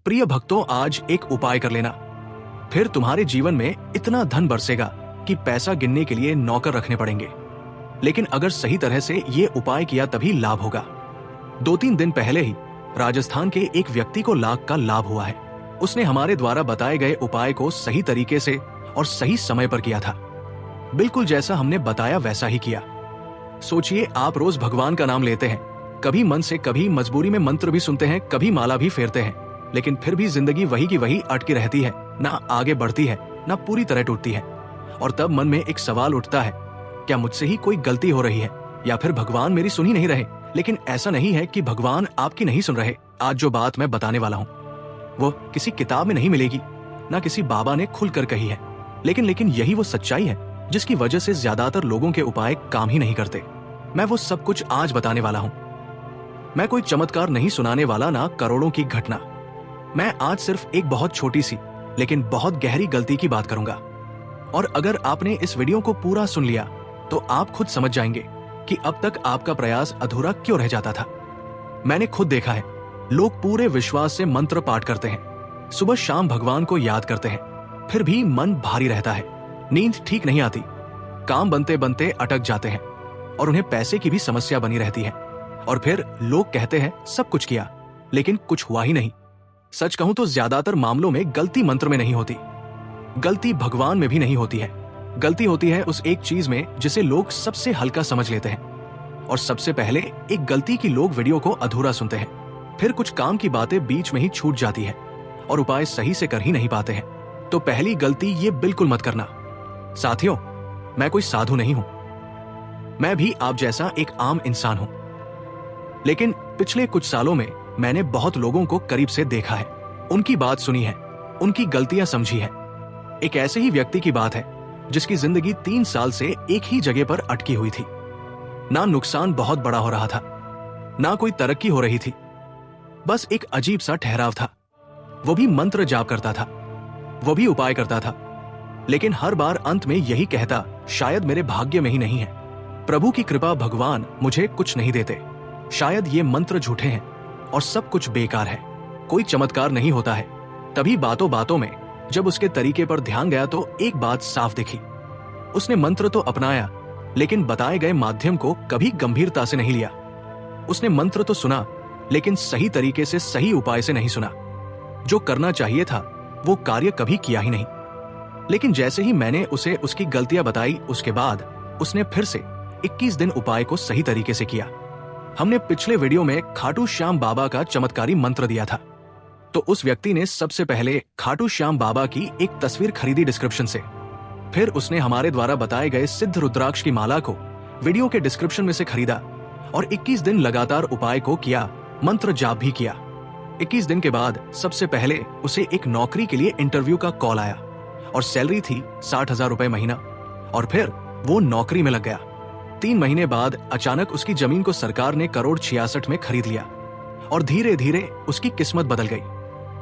प्रिय भक्तों, आज एक उपाय कर लेना, फिर तुम्हारे जीवन में इतना धन बरसेगा कि पैसा गिनने के लिए नौकर रखने पड़ेंगे। लेकिन अगर सही तरह से ये उपाय किया तभी लाभ होगा। 2-3 दिन पहले ही राजस्थान के एक व्यक्ति को लाख का लाभ हुआ है। उसने हमारे द्वारा बताए गए उपाय को सही तरीके से और सही समय पर किया था। बिल्कुल जैसा हमने बताया वैसा ही किया। सोचिए, आप रोज भगवान का नाम लेते हैं, कभी मन से, कभी मजबूरी में मंत्र भी सुनते हैं, कभी माला भी फेरते हैं, लेकिन फिर भी जिंदगी वही की वही अटकी रहती है, ना आगे बढ़ती है, ना पूरी तरह टूटती है। और तब मन में एक सवाल उठता है, क्या मुझसे ही कोई गलती हो रही है या फिर भगवान मेरी सुन ही नहीं रहे? लेकिन ऐसा नहीं है कि भगवान आपकी नहीं सुन रहे। आज जो बात मैं बताने वाला हूँ वो किसी किताब में नहीं मिलेगी, ना किसी बाबा ने खुलकर कही है, लेकिन यही वो सच्चाई है जिसकी वजह से ज्यादातर लोगों के उपाय काम ही नहीं करते। मैं वो सब कुछ आज बताने वाला हूँ। मैं कोई चमत्कार नहीं सुनाने वाला, ना करोड़ों की घटना। मैं आज सिर्फ एक बहुत छोटी सी लेकिन बहुत गहरी गलती की बात करूंगा। और अगर आपने इस वीडियो को पूरा सुन लिया तो आप खुद समझ जाएंगे कि अब तक आपका प्रयास अधूरा क्यों रह जाता था। मैंने खुद देखा है, लोग पूरे विश्वास से मंत्र पाठ करते हैं, सुबह शाम भगवान को याद करते हैं, फिर भी मन भारी रहता है, नींद ठीक नहीं आती, काम बनते बनते अटक जाते हैं और उन्हें पैसे की भी समस्या बनी रहती है। और फिर लोग कहते हैं सब कुछ किया लेकिन कुछ हुआ ही नहीं। सच कहूं तो ज्यादातर मामलों में गलती मंत्र में नहीं होती, गलती भगवान में भी नहीं होती है। गलती होती है उस एक चीज में जिसे लोग सबसे हल्का समझ लेते हैं। और सबसे पहले एक गलती की लोग वीडियो को अधूरा सुनते हैं, फिर कुछ काम की बातें बीच में ही छूट जाती है और उपाय सही से कर ही नहीं पाते हैं। तो पहली गलती ये बिल्कुल मत करना। साथियों, मैं कोई साधु नहीं हूं, मैं भी आप जैसा एक आम इंसान हूं, लेकिन पिछले कुछ सालों में मैंने बहुत लोगों को करीब से देखा है, उनकी बात सुनी है, उनकी गलतियां समझी है। एक ऐसे ही व्यक्ति की बात है जिसकी जिंदगी 3 साल से एक ही जगह पर अटकी हुई थी। ना नुकसान बहुत बड़ा हो रहा था, ना कोई तरक्की हो रही थी, बस एक अजीब सा ठहराव था। वो भी मंत्र जाप करता था, वो भी उपाय करता था, लेकिन हर बार अंत में यही कहता, शायद मेरे भाग्य में ही नहीं है, प्रभु की कृपा, भगवान मुझे कुछ नहीं देते, शायद ये मंत्र झूठे हैं और सब कुछ बेकार है, कोई चमत्कार नहीं होता है। तभी बातों बातों में जब उसके तरीके पर ध्यान गया तो एक बात साफ दिखी। उसने मंत्र तो अपनाया लेकिन बताए गए माध्यम को कभी गंभीरता से नहीं लिया। उसने मंत्र तो सुना लेकिन सही तरीके से, सही उपाय से नहीं सुना। जो करना चाहिए था वो कार्य कभी किया ही नहीं। लेकिन जैसे ही मैंने उसे उसकी गलतियां बताई, उसके बाद उसने फिर से 21 दिन उपाय को सही तरीके से किया। हमने पिछले वीडियो में खाटू श्याम बाबा का चमत्कारी मंत्र दिया था, तो उस व्यक्ति ने सबसे पहले खाटू श्याम बाबा की एक तस्वीर खरीदी डिस्क्रिप्शन से। फिर उसने हमारे द्वारा बताए गए सिद्ध रुद्राक्ष की माला को वीडियो के डिस्क्रिप्शन में से खरीदा और 21 दिन लगातार उपाय को किया, मंत्र जाप भी किया। 21 दिन के बाद सबसे पहले उसे एक नौकरी के लिए इंटरव्यू का कॉल आया और सैलरी थी 60,000 रुपए महीना, और फिर वो नौकरी में लग गया। 3 महीने बाद अचानक उसकी जमीन को सरकार ने 1,66 में खरीद लिया और धीरे धीरे उसकी किस्मत बदल गई।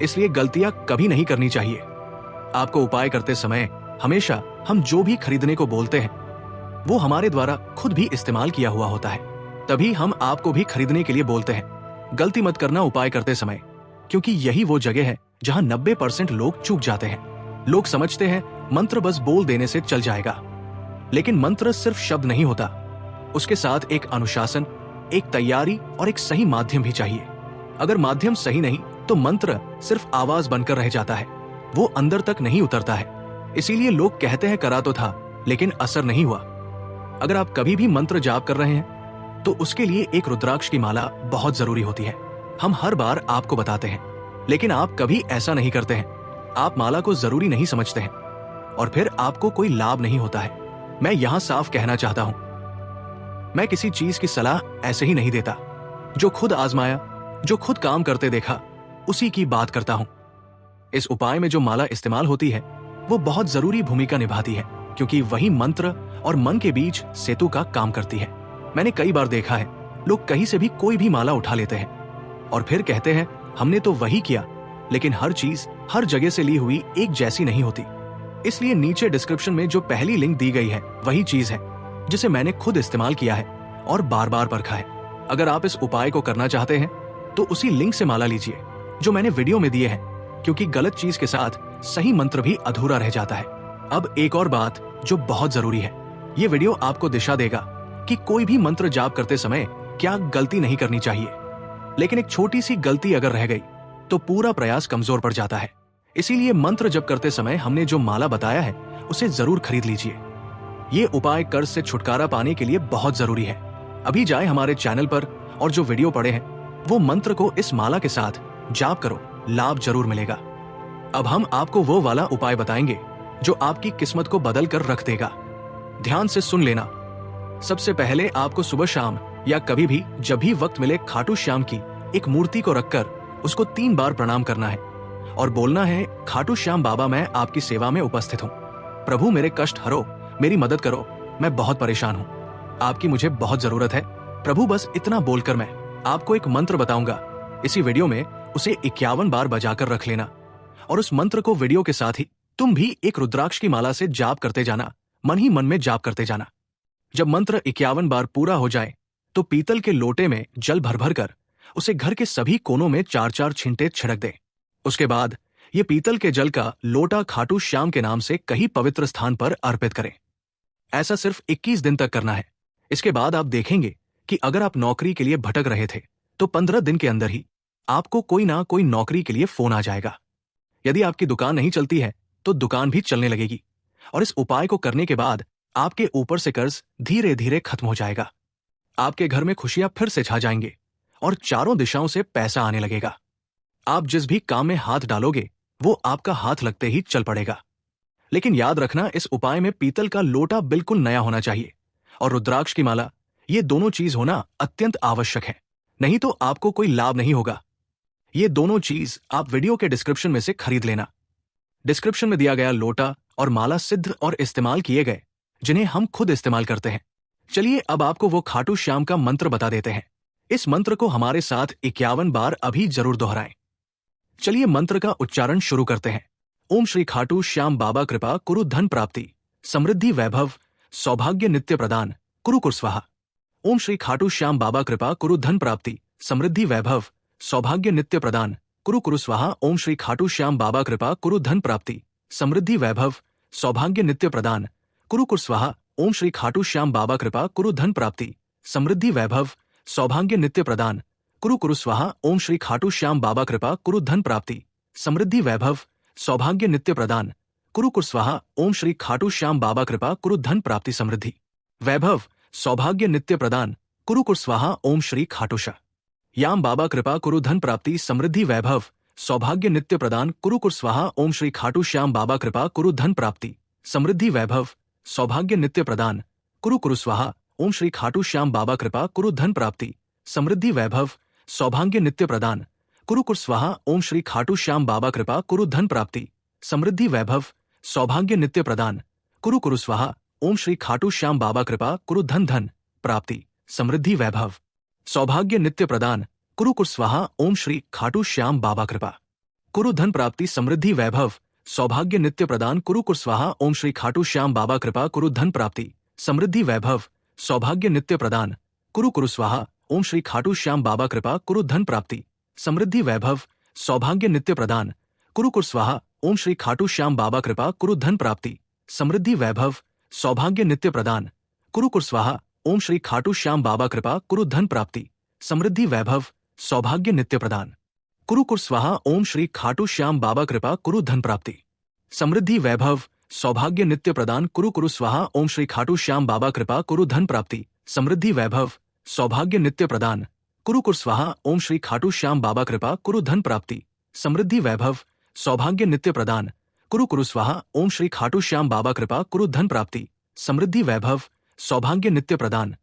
इसलिए गलतियां कभी नहीं करनी चाहिए। आपको उपाय करते समय हमेशा हम जो भी खरीदने को बोलते हैं वो हमारे द्वारा खुद भी इस्तेमाल किया हुआ होता है, तभी हम आपको भी खरीदने के लिए बोलते हैं। गलती मत करना उपाय करते समय, क्योंकि यही वो जगह है जहां 90% लोग चूक जाते हैं। लोग समझते हैं मंत्र बस बोल देने से चल जाएगा, लेकिन मंत्र सिर्फ शब्द नहीं होता, उसके साथ एक अनुशासन, एक तैयारी और एक सही माध्यम भी चाहिए। अगर माध्यम सही नहीं तो मंत्र सिर्फ आवाज बनकर रह जाता है, वो अंदर तक नहीं उतरता है। इसीलिए लोग कहते हैं करा तो था लेकिन असर नहीं हुआ। अगर आप कभी भी मंत्र जाप कर रहे हैं तो उसके लिए एक रुद्राक्ष की माला बहुत जरूरी होती है। हम हर बार आपको बताते हैं, लेकिन आप कभी ऐसा नहीं करते हैं। आप माला को जरूरी नहीं समझते हैं और फिर आपको कोई लाभ नहीं होता है। मैं यहां साफ कहना चाहता हूं, मैं किसी चीज की सलाह ऐसे ही नहीं देता। जो खुद आजमाया, जो खुद काम करते देखा, उसी की बात करता हूं। इस उपाय में जो माला इस्तेमाल होती है वो बहुत जरूरी भूमिका निभाती है, क्योंकि वही मंत्र और मन के बीच सेतु का काम करती है। मैंने कई बार देखा है, लोग कहीं से भी कोई भी माला उठा लेते हैं और फिर कहते हैं हमने तो वही किया, लेकिन हर चीज हर जगह से ली हुई एक जैसी नहीं होती। इसलिए नीचे डिस्क्रिप्शन में जो पहली लिंक दी गई है वही चीज है जिसे मैंने खुद इस्तेमाल किया है और बार बार परखा है। अगर आप इस उपाय को करना चाहते हैं तो उसी लिंक से माला लीजिए जो मैंने वीडियो में दिए हैं क्योंकि गलत चीज के साथ सही मंत्र भी अधूरा रह जाता है। अब एक और बात जो बहुत जरूरी है, ये वीडियो आपको दिशा देगा कि कोई भी मंत्र जाप करते समय क्या गलती नहीं करनी चाहिए। लेकिन एक छोटी सी गलती अगर रह गई तो पूरा प्रयास कमजोर पड़ जाता है। इसीलिए मंत्र जप करते समय हमने जो माला बताया है उसे जरूर खरीद लीजिए। ये उपाय कर्ज से छुटकारा पाने के लिए बहुत जरूरी है। अभी जाए हमारे चैनल पर और जो वीडियो पड़े हैं वो मंत्र को इस माला के साथ जाप करो, लाभ जरूर मिलेगा। अब हम आपको वो वाला उपाय बताएंगे जो आपकी किस्मत को बदल कर रख देगा। ध्यान से सुन लेना। सबसे पहले आपको सुबह शाम या कभी भी जब भी वक्त मिले खाटू श्याम की एक मूर्ति को रखकर उसको 3 बार प्रणाम करना है और बोलना है, खाटू श्याम बाबा मैं आपकी सेवा में उपस्थित हूँ। प्रभु मेरे कष्ट हरो, मेरी मदद करो, मैं बहुत परेशान हूँ, आपकी मुझे बहुत जरूरत है। प्रभु बस इतना बोलकर मैं आपको एक मंत्र बताऊंगा। इसी वीडियो में उसे 51 बार बजाकर रख लेना और उस मंत्र को वीडियो के साथ ही तुम भी एक रुद्राक्ष की माला से जाप करते जाना, मन ही मन में जाप करते जाना। जब मंत्र 51 बार पूरा हो जाए तो पीतल के लोटे में जल भर भर कर उसे घर के सभी कोनों में 4-4 छींटे छिड़क दे। उसके बाद ये पीतल के जल का लोटा खाटू श्याम के नाम से कहीं पवित्र स्थान पर अर्पित करें। ऐसा सिर्फ 21 दिन तक करना है। इसके बाद आप देखेंगे कि अगर आप नौकरी के लिए भटक रहे थे तो 15 दिन के अंदर ही आपको कोई ना कोई नौकरी के लिए फोन आ जाएगा। यदि आपकी दुकान नहीं चलती है तो दुकान भी चलने लगेगी और इस उपाय को करने के बाद आपके ऊपर से कर्ज धीरे धीरे खत्म हो जाएगा। आपके घर में खुशियां फिर से छा जाएंगे और चारों दिशाओं से पैसा आने लगेगा। आप जिस भी काम में हाथ डालोगे वो आपका हाथ लगते ही चल पड़ेगा। लेकिन याद रखना, इस उपाय में पीतल का लोटा बिल्कुल नया होना चाहिए और रुद्राक्ष की माला, ये दोनों चीज होना अत्यंत आवश्यक है, नहीं तो आपको कोई लाभ नहीं होगा। ये दोनों चीज आप वीडियो के डिस्क्रिप्शन में से खरीद लेना। डिस्क्रिप्शन में दिया गया लोटा और माला सिद्ध और इस्तेमाल किए गए, जिन्हें हम खुद इस्तेमाल करते हैं। चलिए अब आपको वो खाटू श्याम का मंत्र बता देते हैं। इस मंत्र को हमारे साथ 51 बार अभी जरूर दोहराएं। चलिए मंत्र का उच्चारण शुरू करते हैं। ओम श्री खाटू श्याम बाबा कृपा कुरु धन प्राप्ति समृद्धि वैभव सौभाग्य नित्य प्रदान कुरु कुर स्वाहा। ओम श्री खाटू श्याम बाबा कृपा कुरु धन प्राप्ति समृद्धि वैभव सौभाग्य नित्य प्रदान कुरु कुरु स्वाहा। ओम श्री खाटू श्याम बाबा कृपा कुरु धन प्राप्ति समृद्धि वैभव सौभाग्य नित्य प्रदान कुरु कुर स्वाहा। ओम श्री खाटू श्याम बाबा कृपा कुरु धन प्राप्ति समृद्धि वैभव सौभाग्य नित्य प्रदान कुरु कुरु स्वाहा। ओम श्री खाटू श्याम बाबा कृपा कुरु धन प्राप्ति समृद्धि वैभव सौभाग्य नित्य प्रदान कुरु कुर स्वाहा। ओम श्री खाटू श्याम बाबा कृपा कुरु धन प्राप्ति समृद्धि वैभव सौभाग्य नित्य प्रदान कुरु कुर स्वाहा। ओम श्री खाटूशा याम बाबा कृपा कुरु धन प्राप्ति समृद्धि वैभव सौभाग्य नित्य प्रदान कुरु कुर स्वाहा। ओम श्री खाटू श्याम बाबा कृपा कुरु धन प्राप्ति समृद्धि वैभव सौभाग्य नित्य प्रदान कुरु कुरु स्वाहा। ओम श्री खाटू श्याम बाबा कृपा कुरु धन प्राप्ति समृद्धि वैभव सौभाग्य नित्य प्रदान कुरु कुर स्वाहा। ओम श्री खाटू श्याम बाबा कृपा कुरु धन प्राप्ति समृद्धि वैभव सौभाग्य नित्य प्रदान कुरु कुरु स्वाहा। ओम श्री खाटू श्याम बाबा कृपा कुरु धन प्राप्ति समृद्धि वैभव सौभाग्य नित्य प्रदान कुरु कुर स्वाहा। ओम श्री खाटू श्याम बाबा कृपा कुरु धन प्राप्ति समृद्धि वैभव सौभाग्य नित्य प्रदान कुरु कुर स्वाहा। ओम श्री खाटू श्याम बाबा कृपा कुरु धन प्राप्ति समृद्धि वैभव सौभाग्य नित्य प्रदान कुरु कुरु स्वाहा। ओम श्री खाटू श्याम बाबा कृपा कुरु धन प्राप्ति समृद्धि वैभव सौभाग्य नित्य प्रदान कुरु कुर स्वाहा। ओम श्री खाटू श्याम बाबा कृपा कुरु धन प्राप्ति समृद्धि वैभव सौभाग्य नित्य प्रदान कुरु कुर स्वाहा। ओम श्री खाटू श्याम बाबा कृपा कुरु धन प्राप्ति समृद्धि वैभव सौभाग्य नित्य प्रदान कुरु कुर स्वाहा। ओम श्री खाटू श्याम बाबा कृपा कुरु धन प्राप्ति समृद्धि वैभव सौभाग्य नित्य प्रदान कुरु कुरु स्वाहा। ओम श्री खाटू श्याम बाबा कृपा कुरु धन प्राप्ति समृद्धि वैभव सौभाग्य नित्य प्रदान कुरु कुर स्वाहा। ओम श्री खाटू श्याम बाबा कृपा कुरु धन प्राप्ति समृद्धि वैभव सौभाग्य नित्य प्रदान कुरु कुरु स्वाहा। ओम श्री खाटू श्याम बाबा कृपा कुरु धन प्राप्ति समृद्धि वैभव सौभाग्य नित्य प्रदान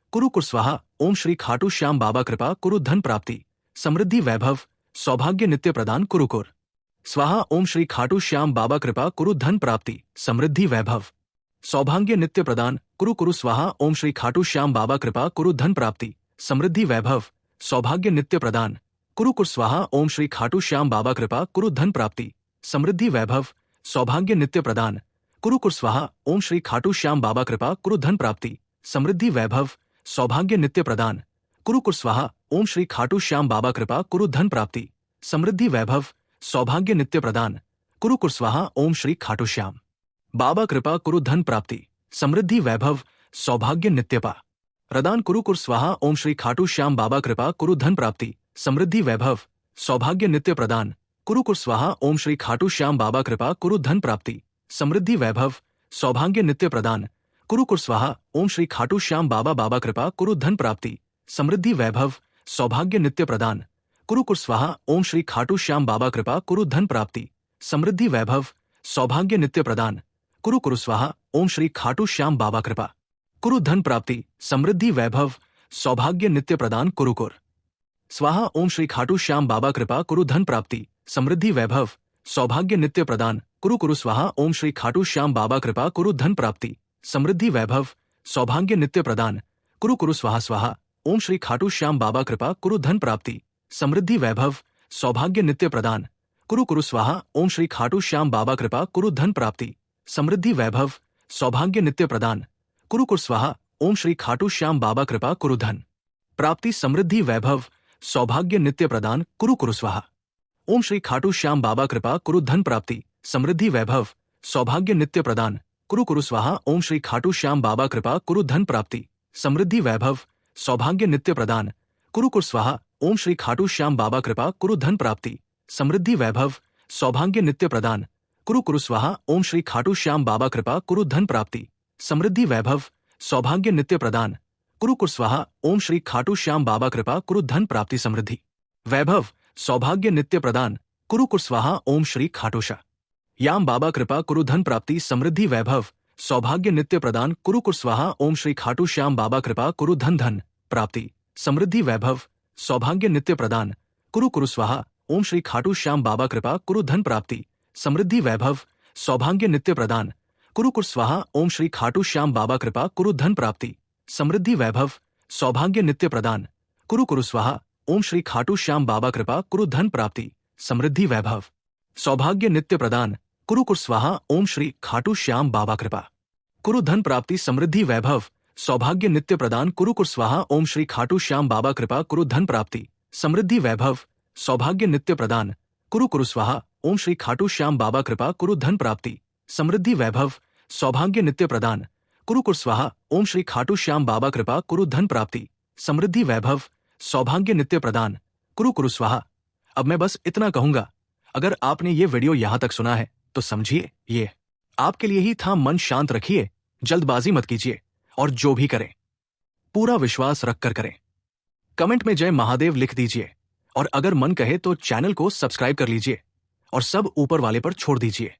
कुरु कुर स्वाहा। ओम श्री खाटू श्याम बाबा कृपा कुरु धन प्राप्ति समृद्धि वैभव सौभाग्य नित्य प्रदान कुरु कुर स्वाहा। ओम श्री खाटू श्याम बाबा कृपा कुरु धन प्राप्ति समृद्धि वैभव सौभाग्य नित्य प्रदान कुरु कुरु स्वाहा। ओम श्री खाटू श्याम बाबा कृपा कुरु धन प्राप्ति समृद्धि वैभव सौभाग्य नित्य प्रदान कुरु कुर स्वाहा। ओम श्री खाटू श्याम बाबा कृपा कुरु धन प्राप्ति समृद्धि वैभव सौभाग्य नित्य प्रदान कुरु कुर स्वाहा। ओम श्री खाटू श्याम बाबा कृपा कुरु धन प्राप्ति समृद्धि वैभव सौभाग्य नित्य प्रदान कुरु कुर स्वाहा। ओम श्री खाटू श्याम बाबा कृपा कुरु धन प्राप्ति समृद्धि वैभव सौभाग्य नित्य प्रदान कुरु कुर्स्वाहा ओम श्री खाटू श्याम बाबा कृपा कुरु धन प्राप्ति समृद्धि वैभव सौभाग्य नित्यपा प्रदान कुरु कुर्स्वाहा ओम श्री खाटू श्याम बाबा कृपा कुरु धन प्राप्ति समृद्धि वैभव सौभाग्य नित्य प्रदान कुरु कुर्स्वाहा ओम श्री खाटू श्याम बाबा कृपा कुरु धन प्राप्ति समृद्धि वैभव सौभाग्य नित्य प्रदान कुरु कुर्स्वाहा ओम श्री खाटू श्याम बाबा बाबा कृपा कुरु धन प्राप्ति समृद्धि वैभव सौभाग्य नित्य प्रदान कुरु कुर्स्वाहा ओम श्री खाटू श्याम बाबा कृपा कुरु धन प्राप्ति समृद्धि वैभव सौभाग्य नित्य प्रदान कुरु कुर्स्वाहा ओम श्री खाटू श्याम बाबा कृपा कुरु धन प्राप्ति समृद्धि वैभव सौभाग्य नित्य प्रदान कुरु कुर स्वाहा ओम श्री खाटू श्याम बाबा कृपा कुरु धन प्राप्ति समृद्धि वैभव सौभाग्य नित्य प्रदान कुरु कुरु स्वाहा ओम श्री खाटू श्याम बाबा कृपा कुरु धन प्राप्ति समृद्धि वैभव सौभाग्य नित्य प्रदान कुरु कुरु स्वाहा स्वाहा ओम श्री खाटू श्याम बाबा कृपा कुरु धन प्राप्ति समृद्धि वैभव सौभाग्य नित्य प्रदान कुरु कुरु स्वाहा ओम श्री खाटू श्याम बाबा कृपा कुरु धन प्राप्ति समृद्धि वैभव सौभाग्य नित्य प्रदान कुरु कुर स्वाहा ओम श्री खाटू श्याम बाबा कृपा कुरु धन प्राप्ति समृद्धि वैभव सौभाग्य नित्य प्रदान कुरु कुरु स्वाहा ओम श्री खाटू श्याम बाबा कृपा कुरु धन प्राप्ति समृद्धि वैभव सौभाग्य नित्य प्रदान कुरु कुरु स्वाहा ओम श्री खाटू श्याम बाबा कृपा कुरु धन प्राप्ति समृद्धि वैभव सौभाग्य नित्य प्रदान कुरु कुर स्वाहा ओम श्री खाटू श्याम बाबा कृपा कुरु धन प्राप्ति समृद्धि वैभव सौभाग्य नित्य प्रदान कुरु कुरु स्वाहा ओम श्री खाटू श्याम बाबा कृपा कुरु धन प्राप्ति समृद्धि वैभव सौभाग्य नित्य प्रदान कुरु कुर स्वाहा ओम श्री खाटू श्याम बाबा कृपा कुरु धन प्राप्ति समृद्धि वैभव सौभाग्य नित्य प्रदान कुरु कुर स्वाहा ओम श्री खाटू याम बाबा कृपा कुरु धन प्राप्ति समृद्धि वैभव सौभाग्य नित्य प्रदान कुरु कुर स्वाहा ओम श्री खाटू श्याम बाबा कृपा कुरु धन धन प्राप्ति समृद्धि वैभव सौभाग्य नित्य प्रदान कुरु कुरु स्वाहा ओम श्री खाटू श्याम बाबा कृपा कुरु धन प्राप्ति समृद्धि वैभव सौभाग्य नित्य प्रदान कुरु कुर स्वाहा ओम श्री खाटू श्याम बाबा कृपा कुरु धन प्राप्ति समृद्धि वैभव सौभाग्य नित्य प्रदान कुरु कुरु स्वाहा ओम श्री खाटू श्याम बाबा कृपा कुरु धन प्राप्ति समृद्धि वैभव सौभाग्य नित्य प्रदान कुरु कुर स्वाहा ओम श्री खाटू श्याम बाबा कृपा कुरु धन प्राप्ति समृद्धि वैभव सौभाग्य नित्य प्रदान कुरु कुर स्वाहा ओम श्री खाटू श्याम बाबा कृपा कुरु धन प्राप्ति समृद्धि वैभव सौभाग्य नित्य प्रदान कुरु कुरु स्वाहा ओम श्री खाटू श्याम बाबा कृपा कुरु धन प्राप्ति समृद्धि वैभव सौभाग्य नित्य प्रदान कुरु कुर स्वाहा ओम श्री खाटू श्याम बाबा कृपा कुरु धन प्राप्ति समृद्धि वैभव सौभाग्य नित्य प्रदान कुरु कुरु स्वाहा। अब मैं बस इतना कहूंगा, अगर आपने ये वीडियो यहां तक सुना है तो समझिए ये आपके लिए ही था। मन शांत रखिए, जल्दबाजी मत कीजिए और जो भी करें पूरा विश्वास रखकर करें। कमेंट में जय महादेव लिख दीजिए और अगर मन कहे तो चैनल को सब्सक्राइब कर लीजिए और सब ऊपर वाले पर छोड़ दीजिए।